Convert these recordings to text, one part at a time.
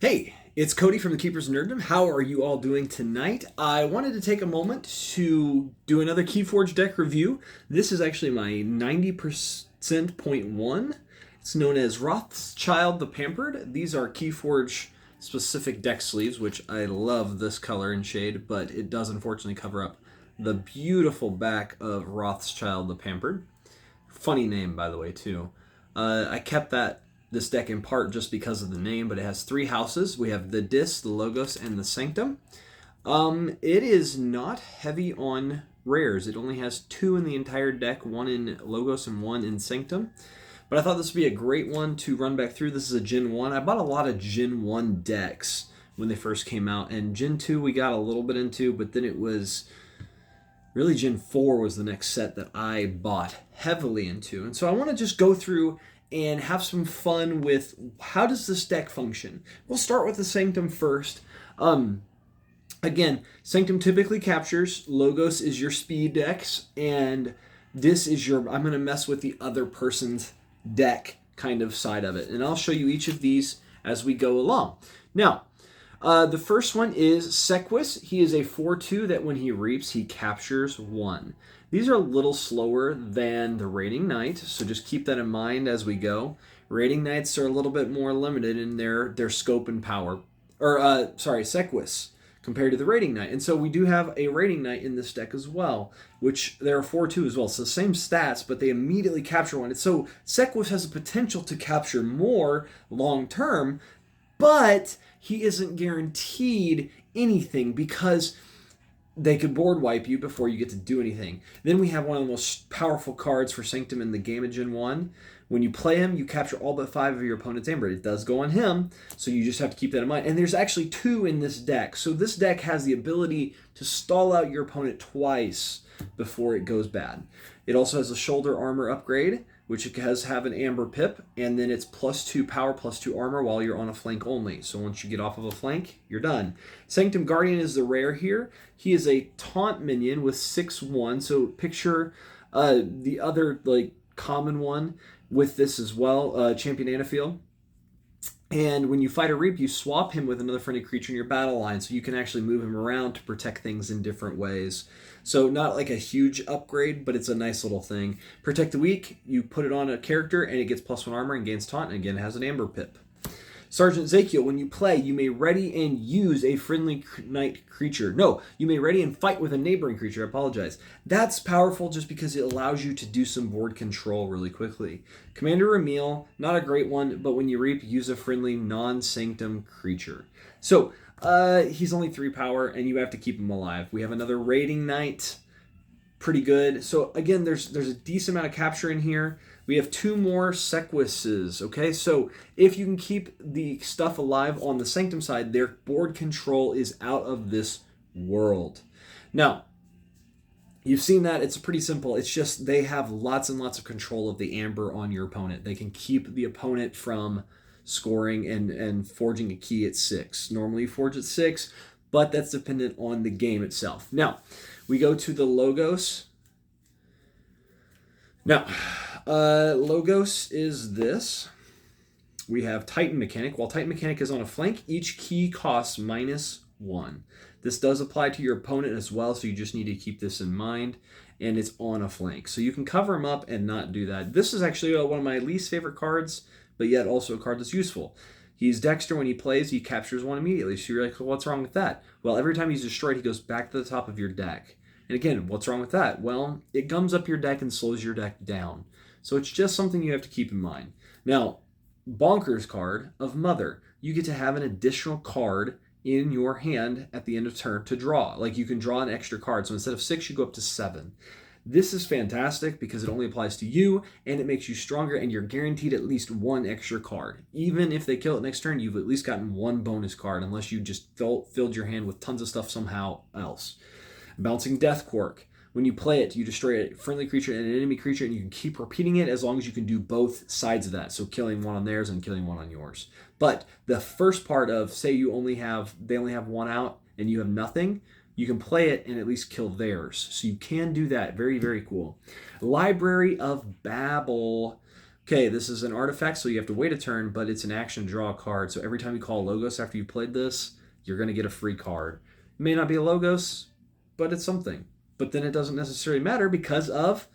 Hey, it's Cody from the Keepers of Nerddom. How are you all doing tonight? I wanted to take a moment to do another Keyforge deck review. This is actually my 90% point one. It's known as Rothschild the Pampered. These are Keyforge specific deck sleeves, which I love this color and shade, but it does unfortunately cover up the beautiful back of Rothschild the Pampered. Funny name, by the way, too. I kept this deck in part just because of the name, but it has three houses. We have the Dis, the Logos, and the Sanctum. It is not heavy on rares. It only has two in the entire deck, one in Logos and one in Sanctum. But I thought this would be a great one to run back through. This is a Gen 1. I bought a lot of Gen 1 decks when they first came out, and Gen 2 we got a little bit into, but then it was really Gen 4 was the next set that I bought heavily into. And so I want to just go through and have some fun with how does this deck function. We'll start with the Sanctum first. Again, Sanctum typically captures. Logos is your speed decks, and this is your, I'm going to mess with the other person's deck kind of side of it. And I'll show you each of these as we go along. Now, the first one is Sequus. He is a 4/2 that when he reaps, he captures 1. These are a little slower than the Raiding Knight, so just keep that in mind as we go. Raiding Knights are a little bit more limited in their scope and power. Sequus compared to the Raiding Knight. And so we do have a Raiding Knight in this deck as well, which they're a 4/2 as well. So same stats, but they immediately capture 1. And so Sequus has the potential to capture more long term, but he isn't guaranteed anything because they could board wipe you before you get to do anything. Then we have one of the most powerful cards for Sanctum in the game of Gen 1. When you play him, you capture all but 5 of your opponent's Amber. It does go on him, so you just have to keep that in mind. And there's actually 2 in this deck. So this deck has the ability to stall out your opponent twice before it goes bad. It also has a shoulder armor upgrade, which does have an Amber Pip, and then it's +2 power, +2 armor while you're on a flank only. So once you get off of a flank, you're done. Sanctum Guardian is the rare here. He is a taunt minion with 6/1, so picture the other common one with this as well, Champion Anafield. And when you fight a Reap, you swap him with another friendly creature in your battle line, so you can actually move him around to protect things in different ways. So not like a huge upgrade, but it's a nice little thing. Protect the Weak, you put it on a character, and it gets +1 armor and gains taunt, and again, it has an Amber Pip. Sergeant Zakiel, when you play, you may ready and use a friendly knight creature. No, you may ready and fight with a neighboring creature. I apologize. That's powerful just because it allows you to do some board control really quickly. Commander Ramil, not a great one, but when you reap, use a friendly non-Sanctum creature. So, he's only 3 power, and you have to keep him alive. We have another Raiding Knight. Pretty good. So again, there's a decent amount of capture in here. We have 2 more Sequises, okay? So if you can keep the stuff alive on the Sanctum side, their board control is out of this world. Now, you've seen that. It's pretty simple. It's just they have lots and lots of control of the Amber on your opponent. They can keep the opponent from scoring and forging a key at 6. Normally you forge at 6, but that's dependent on the game itself. Now, we go to the Logos. Now, Logos is this. We have Titan Mechanic. While Titan Mechanic is on a flank, each key costs -1. This does apply to your opponent as well, so you just need to keep this in mind. And it's on a flank. So you can cover him up and not do that. This is actually one of my least favorite cards, but yet also a card that's useful. He's Dexter. When he plays, he captures 1 immediately. So you're like, well, what's wrong with that? Well, every time he's destroyed, he goes back to the top of your deck. And again, what's wrong with that? Well, it gums up your deck and slows your deck down. So it's just something you have to keep in mind. Now, Bonkers card of Mother. You get to have an additional card in your hand at the end of turn to draw. Like you can draw an extra card. So instead of 6, you go up to 7. This is fantastic because it only applies to you and it makes you stronger and you're guaranteed at least 1 extra card. Even if they kill it next turn, you've at least gotten 1 bonus card unless you just filled your hand with tons of stuff somehow else. Bouncing Death Quark. When you play it, you destroy a friendly creature and an enemy creature, and you can keep repeating it as long as you can do both sides of that. So killing 1 on theirs and killing 1 on yours. But the first part of, say they only have 1 out and you have nothing, you can play it and at least kill theirs. So you can do that. Very, very cool. Library of Babel. Okay, this is an artifact, so you have to wait a turn, but it's an action to draw a card. So every time you call Logos after you played this, you're going to get a free card. It may not be a Logos, but it's something. But then it doesn't necessarily matter because of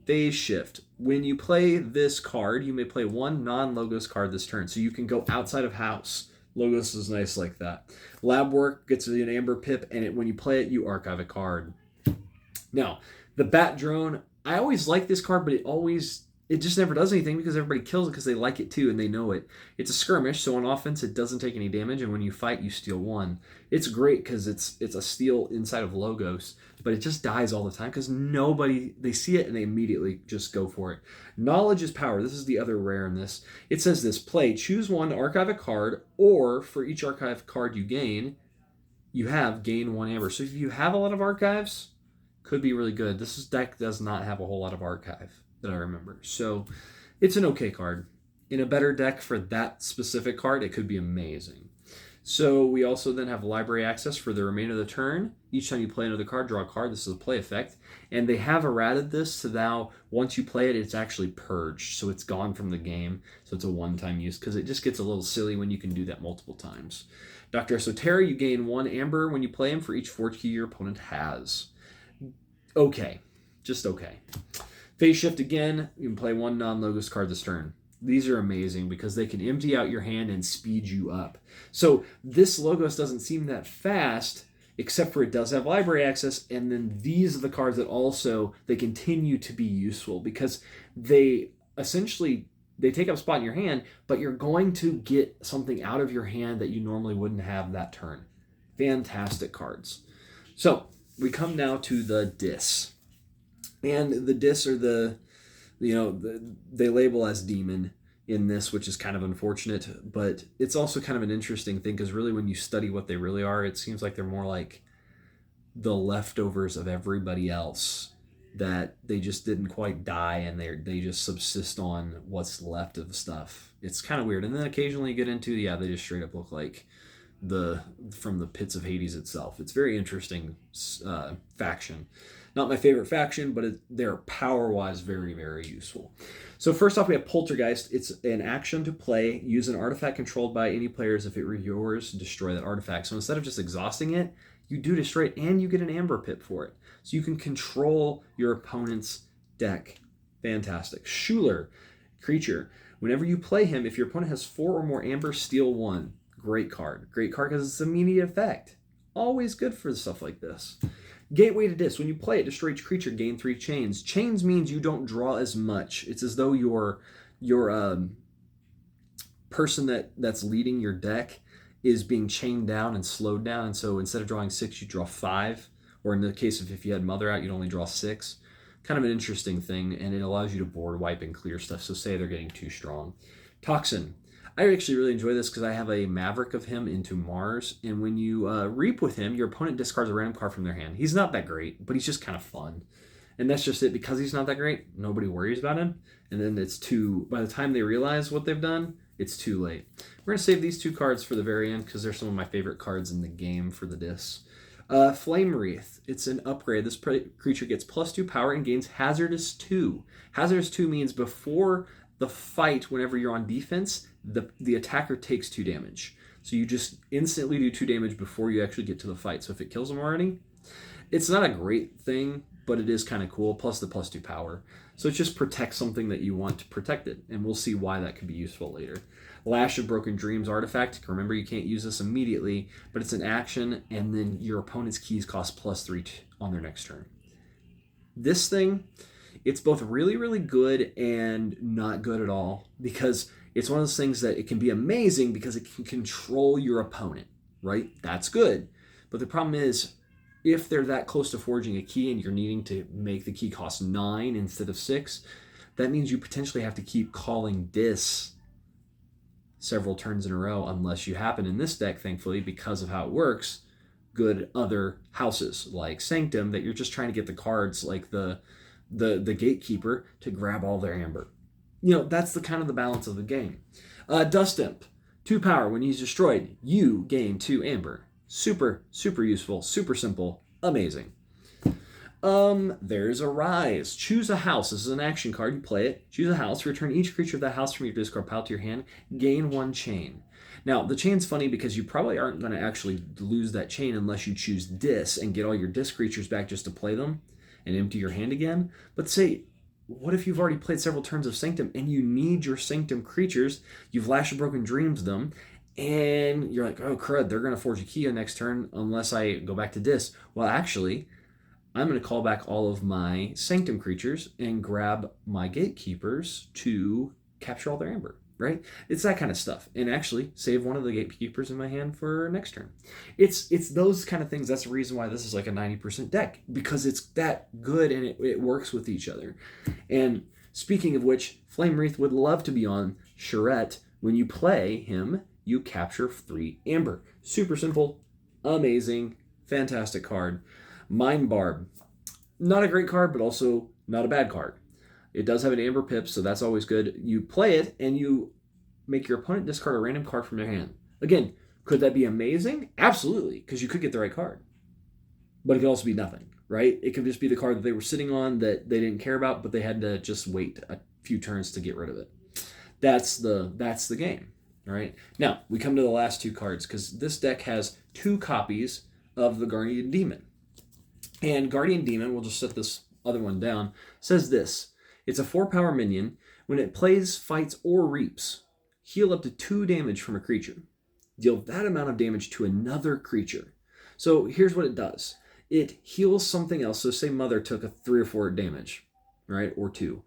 phase shift. When you play this card, you may play one non-Logos card this turn, so you can go outside of house. Logos is nice like that. Lab work gets an Amber Pip, and when you play it, you archive a card. Now, the Bat Drone, I always like this card, but it just never does anything because everybody kills it because they like it too and they know it. It's a skirmish, so on offense it doesn't take any damage, and when you fight you steal 1. It's great because it's a steal inside of Logos, but it just dies all the time because they see it and they immediately just go for it. Knowledge is power. This is the other rare in this. It says this: play, choose 1 to archive a card, or for each archive card you gain 1 amber. So if you have a lot of archives, could be really good. This deck does not have a whole lot of archive that I remember. So it's an okay card. In a better deck for that specific card, it could be amazing. So we also then have library access for the remainder of the turn. Each time you play another card, draw a card. This is a play effect. And they have errated this to now, once you play it, it's actually purged. So it's gone from the game. So it's a one-time use because it just gets a little silly when you can do that multiple times. Dr. Esoterra, you gain 1 amber when you play him for each forge key your opponent has. Okay. Just okay. Phase shift again, you can play 1 non-Logos card this turn. These are amazing because they can empty out your hand and speed you up. So this Logos doesn't seem that fast, except for it does have library access, and then these are the cards that also, they continue to be useful because they take up spot in your hand, but you're going to get something out of your hand that you normally wouldn't have that turn. Fantastic cards. So we come now to the Dis. And the Dis are they label as demon in this, which is kind of unfortunate, but it's also kind of an interesting thing because really when you study what they really are, it seems like they're more like the leftovers of everybody else, that they just didn't quite die and they just subsist on what's left of stuff. It's kind of weird. And then occasionally you get into, they just straight up look like from the pits of Hades itself. It's very interesting faction. Not my favorite faction, but they're power-wise very, very useful. So first off, we have Poltergeist. It's an action to play. Use an artifact controlled by any players. If it were yours, destroy that artifact. So instead of just exhausting it, you do destroy it, and you get an Amber Pip for it. So you can control your opponent's deck. Fantastic. Schuler, creature. Whenever you play him, if your opponent has 4 or more Amber, steal 1. Great card. Great card because it's immediate effect. Always good for stuff like this. Gateway to Dis. When you play it, destroy each creature, gain 3 chains. Chains means you don't draw as much. It's as though your person that's leading your deck is being chained down and slowed down. And so instead of drawing 6, you draw 5. Or in the case of if you had Mother out, you'd only draw 6. Kind of an interesting thing, and it allows you to board wipe and clear stuff. So say they're getting too strong. Toxin. I actually really enjoy this because I have a Maverick of him into Mars, and when you reap with him, your opponent discards a random card from their hand. He's not that great, but he's just kind of fun. And that's just it. Because he's not that great, nobody worries about him. And then by the time they realize what they've done, it's too late. We're going to save these 2 cards for the very end because they're some of my favorite cards in the game for the Dis. Flame Wreath. It's an upgrade. This creature gets +2 power and gains Hazardous 2. Hazardous 2 means before the fight, whenever you're on defense, the attacker takes 2 damage. So you just instantly do 2 damage before you actually get to the fight. So if it kills them already, it's not a great thing, but it is kind of cool, plus the +2 power. So it just protects something that you want to protect it, and we'll see why that could be useful later. Lash of Broken Dreams artifact. Remember, you can't use this immediately, but it's an action, and then your opponent's keys cost +3 on their next turn. This thing, it's both really, really good and not good at all, because it's one of those things that it can be amazing because it can control your opponent, right? That's good. But the problem is, if they're that close to forging a key and you're needing to make the key cost 9 instead of 6, that means you potentially have to keep calling Dis several turns in a row, unless you happen in this deck, thankfully, because of how it works, good other houses like Sanctum that you're just trying to get the cards like the Gatekeeper to grab all their amber. That's the kind of the balance of the game. Dust Imp. 2 power. When he's destroyed, you gain 2 amber. Super, super useful, super simple, amazing. There's a rise. Choose a house. This is an action card. You play it. Choose a house. Return each creature of that house from your discard pile to your hand. Gain 1 chain. Now, the chain's funny because you probably aren't going to actually lose that chain unless you choose Dis and get all your Dis creatures back just to play them and empty your hand again. But say, what if you've already played several turns of Sanctum and you need your Sanctum creatures? You've Lash of Broken Dreams them, and you're like, oh crud, they're going to Forge a Kia next turn unless I go back to Dis. Well, actually, I'm going to call back all of my Sanctum creatures and grab my Gatekeepers to capture all their Amber, right? It's that kind of stuff. And actually save one of the Gatekeepers in my hand for next turn. It's those kind of things. That's the reason why this is like a 90% deck, because it's that good and it works with each other. And speaking of which, Flame Wreath would love to be on Charette. When you play him, you capture 3 Amber. Super simple, amazing, fantastic card. Mind Barb, not a great card, but also not a bad card. It does have an Amber Pip, so that's always good. You play it, and you make your opponent discard a random card from their hand. Again, could that be amazing? Absolutely, because you could get the right card. But it could also be nothing, right? It could just be the card that they were sitting on that they didn't care about, but they had to just wait a few turns to get rid of it. That's the game, all right? Now, we come to the last 2 cards, because this deck has 2 copies of the Guardian Demon. And Guardian Demon, we'll just set this other one down, says this. It's a 4-power minion. When it plays, fights, or reaps, heal up to 2 damage from a creature. Deal that amount of damage to another creature. So here's what it does. It heals something else. So say Mother took a 3 or 4 damage, right? Or 2.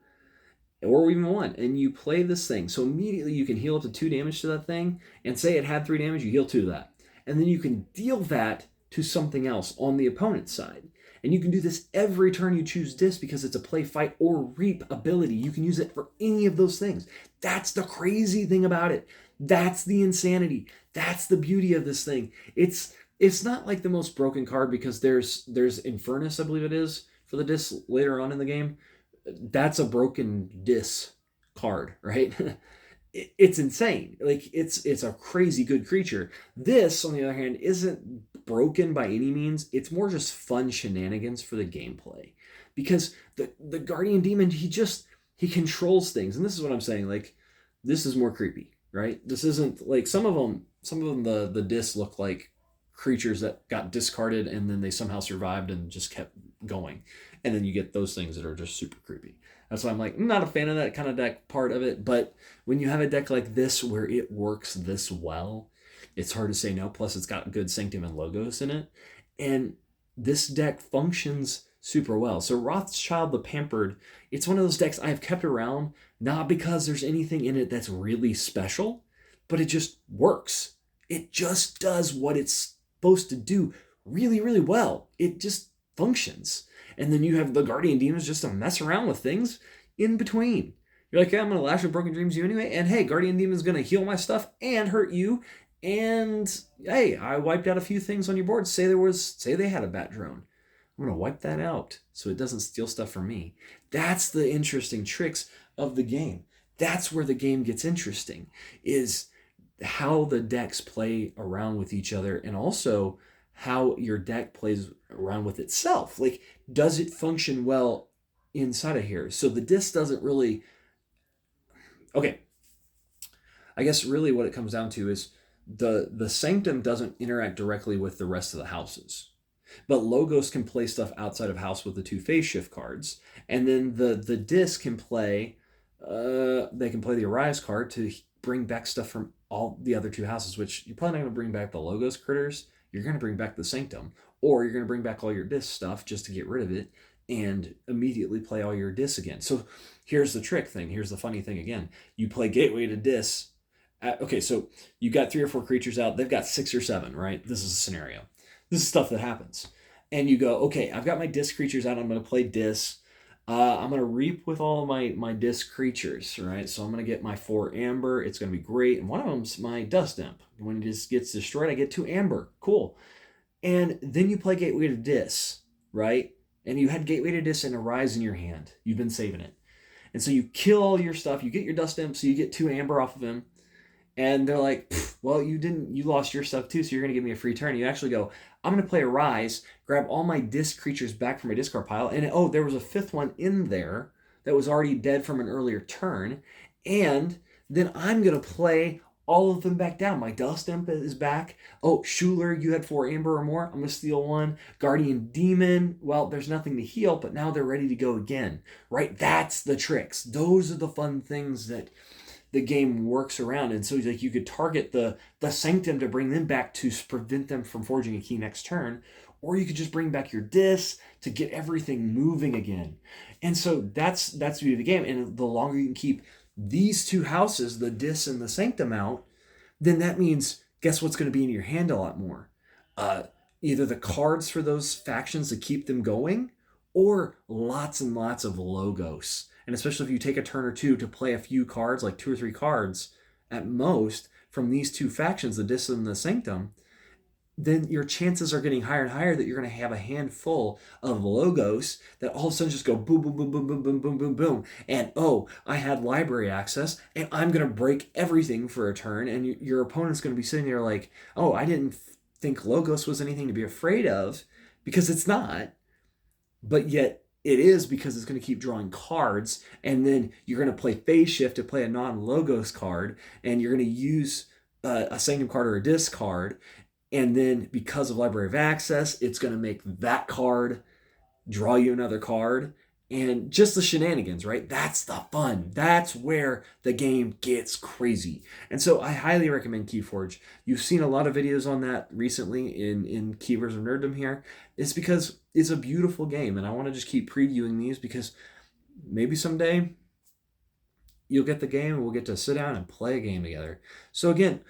Or even 1. And you play this thing. So immediately you can heal up to 2 damage to that thing. And say it had 3 damage, you heal 2 to that. And then you can deal that to something else on the opponent's side. And you can do this every turn you choose Dis because it's a play, fight, or reap ability. You can use it for any of those things. That's the crazy thing about it. That's the insanity. That's the beauty of this thing. It's not like the most broken card because there's Infernus, I believe it is, for the Dis later on in the game. That's a broken Dis card, right? It's insane. Like it's a crazy good creature. This, on the other hand, isn't broken by any means. It's more just fun shenanigans for the gameplay, because the Guardian Demon, he controls things, and this is what I'm saying. Like, this is more creepy, right? This isn't like some of them. The Dis look like creatures that got discarded and then they somehow survived and just kept going, and then you get those things that are just super creepy. That's why I'm like, I'm not a fan of that kind of deck part of it. But when you have a deck like this where it works this well, it's hard to say no. Plus, it's got good Sanctum and Logos in it. And this deck functions super well. So Rothschild the Pampered, it's one of those decks I've kept around, not because there's anything in it that's really special, but it just works. It just does what it's supposed to do really, really well. It just functions. And then you have the Guardian Demons just to mess around with things in between. You're like, yeah, I'm going to Lash of Broken Dreams you anyway. And hey, Guardian Demon's going to heal my stuff and hurt you. And hey, I wiped out a few things on your board. Say they had a Bat Drone. I'm going to wipe that out so it doesn't steal stuff from me. That's the interesting tricks of the game. That's where the game gets interesting, is how the decks play around with each other, and also how your deck plays around with itself. Like, does it function well inside of here? So the Dis doesn't really... Okay. I guess really what it comes down to is the Sanctum doesn't interact directly with the rest of the houses. But Logos can play stuff outside of house with the 2 phase shift cards. And then the Dis can play... they can play the Arise card to bring back stuff from all the other 2 houses, which you're probably not going to bring back the Logos critters. You're going to bring back the Sanctum, or you're going to bring back all your Dis stuff just to get rid of it and immediately play all your Dis again. So here's the trick thing. Here's the funny thing again. You play Gateway to Dis. Okay, so you got 3 or 4 creatures out. They've got 6 or 7, right? This is a scenario. This is stuff that happens. And you go, okay, I've got my Dis creatures out. I'm going to play Dis. I'm going to reap with all of my Dis creatures, right? So I'm going to get my 4 Amber. It's going to be great. And one of them's my Dust Imp. When it just gets destroyed, I get 2 Amber. Cool. And then you play Gateway to Dis, right? And you had Gateway to Dis and Arise in your hand. You've been saving it. And so you kill all your stuff. You get your Dust Imp, so you get 2 Amber off of him. And they're like, well, you lost your stuff too, so you're going to give me a free turn. You actually go, I'm going to play a rise, grab all my disc creatures back from my discard pile, and oh, there was a fifth one in there that was already dead from an earlier turn, and then I'm going to play all of them back down. My Dust Imp is back. Oh, Schuler, you had 4 Amber or more. I'm going to steal 1. Guardian Demon, well, there's nothing to heal, but now they're ready to go again, right? That's the tricks. Those are the fun things that the game works around. And so like you could target the Sanctum to bring them back to prevent them from forging a key next turn, or you could just bring back your disc to get everything moving again. And so that's the beauty of the game. And the longer you can keep these two houses, the disc and the Sanctum, out, then that means guess what's going to be in your hand a lot more. Either the cards for those factions to keep them going, or lots and lots of logos. And especially if you take a turn or two to play a few cards, like 2 or 3 cards at most, from these two factions, the Dis and the Sanctum, then your chances are getting higher and higher that you're going to have a handful of logos that all of a sudden just go boom, boom, boom, boom, boom, boom, boom, boom, boom. And oh, I had library access, and I'm going to break everything for a turn. And your opponent's going to be sitting there like, oh, I didn't think logos was anything to be afraid of, because it's not. But yet it is, because it's going to keep drawing cards, and then you're going to play Phase Shift to play a non-logos card, and you're going to use a Sanctum card or a disc card, and then because of Library of Access, it's going to make that card draw you another card, and just the shenanigans, right? That's the fun. That's where the game gets crazy. And so I highly recommend Keyforge. You've seen a lot of videos on that recently in Keepers of Nerddom here. It's because it's a beautiful game, and I want to just keep previewing these because maybe someday you'll get the game and we'll get to sit down and play a game together. So again,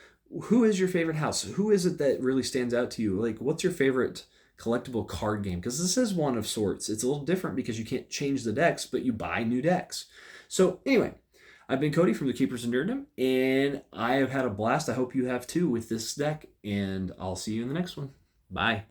who is your favorite house? Who is it that really stands out to you? Like, what's your favorite collectible card game? Because this is one of sorts. It's a little different because you can't change the decks, but you buy new decks. So anyway, I've been Cody from the Keepers of Nerddom, and I have had a blast. I hope you have too with this deck, and I'll see you in the next one. Bye.